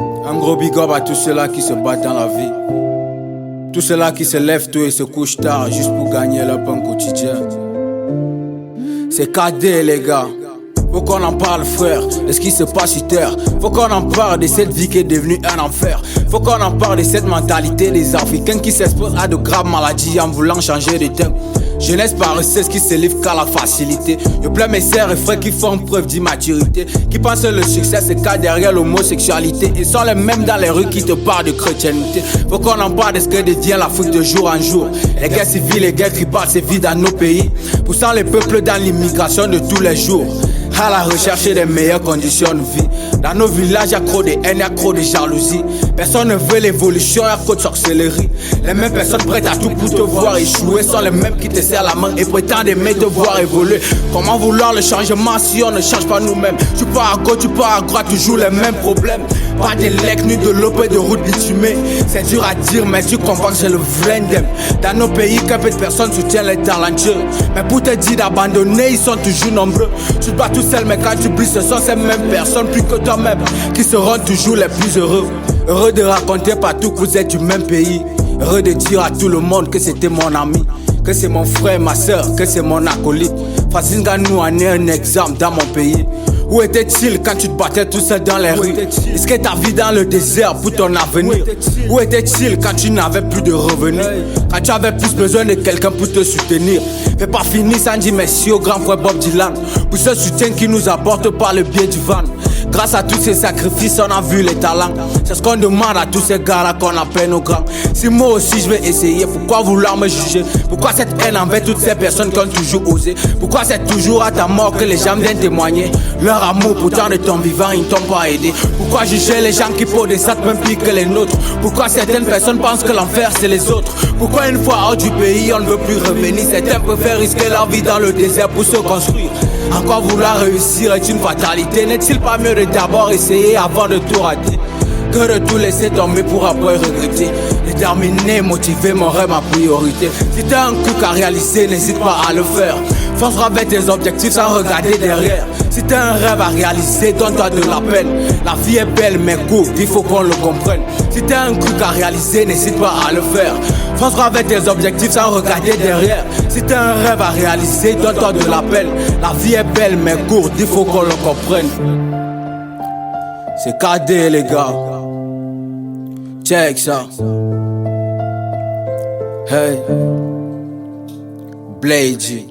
Un gros big up à tous ceux-là qui se battent dans la vie. Tous ceux-là qui se lèvent tôt et se couchent tard juste pour gagner leur pain quotidien. C'est KD les gars. Faut qu'on en parle frère, de ce qui se passe sur terre. Faut qu'on en parle de cette vie qui est devenue un enfer. Faut qu'on en parle de cette mentalité des Africains qui s'exposent à de graves maladies en voulant changer de thème. Jeunesse paresseuse qui se livre qu'à la facilité. Y'a plein mes sœurs et frères qui font preuve d'immaturité, qui pensent que le succès se cache derrière l'homosexualité. Ils sont les mêmes dans les rues qui te parlent de chrétienté. Faut qu'on en parle de ce que devient l'Afrique de jour en jour. Les guerres civiles, les guerres tribales, c'est vide dans nos pays, poussant les peuples dans l'immigration de tous les jours, à la recherche des meilleures conditions de vie. Dans nos villages, y'a trop de haine, y'a trop de jalousie. Personne ne veut l'évolution, y'a trop de sorcellerie. Les mêmes personnes prêtes à tout pour te voir échouer sont les mêmes qui te serrent la main et prétendent aimer te voir évoluer. Comment vouloir le changement si on ne change pas nous-mêmes? Tu pars à gauche, tu pars à droite, toujours les mêmes problèmes. Pas d'élect ni de l'eau de route bitumée. C'est dur à dire, mais tu comprends que c'est le vrai ndem. Dans nos pays, qu'un peu de personnes soutiennent les talentueux, mais pour te dire d'abandonner, ils sont toujours nombreux. Tu te bats tout seul, mais quand tu brilles, ce sont ces mêmes personnes, plus que toi-même, qui seront toujours les plus heureux. Heureux de raconter partout que vous êtes du même pays. Heureux de dire à tout le monde que c'était mon ami, que c'est mon frère, ma soeur, que c'est mon acolyte. Fazinga nous en est un exemple dans mon pays. Où était-il quand tu te battais tout seul dans les rues? Est-ce que ta vie dans le désert pour ton avenir? Où était-il quand tu n'avais plus de revenus? Quand tu avais plus besoin de quelqu'un pour te soutenir? Fais pas finir sans dire merci au grand frère Bob Dylan pour ce soutien qui nous apporte par le biais du van. Grâce à tous ces sacrifices, on a vu les talents. C'est ce qu'on demande à tous ces gars-là qu'on appelle nos grands. Si moi aussi je vais essayer, pourquoi vouloir me juger? Pourquoi cette haine envers toutes ces personnes qui ont toujours osé? Pourquoi c'est toujours à ta mort que les gens viennent témoigner leur amour? Pourtant de ton vivant, ils ne t'ont pas aidé. Pourquoi juger les gens qui font des actes même pires que les nôtres? Pourquoi certaines personnes pensent que l'enfer c'est les autres? Pourquoi une fois hors du pays, on ne veut plus revenir? Certains préfèrent risquer leur vie dans le désert pour se construire. Encore vouloir réussir est une fatalité. N'est-il pas mieux de d'abord essayer avant de tout rater, que de tout laisser tomber pour après regretter? Déterminé, motivé, mon rêve ma priorité. Si t'as un truc à réaliser, n'hésite pas à le faire. Fonce-toi vers tes objectifs sans regarder derrière. Si t'as un rêve à réaliser, donne-toi de la peine. La vie est belle mais courte, il faut qu'on le comprenne. Si t'as un truc à réaliser, n'hésite pas à le faire. Fonce-toi vers tes objectifs sans regarder derrière. Si t'as un rêve à réaliser, donne-toi de la peine. La vie est belle mais courte, il faut qu'on le comprenne. C'est KD les gars. Check ça. Hey Blade G.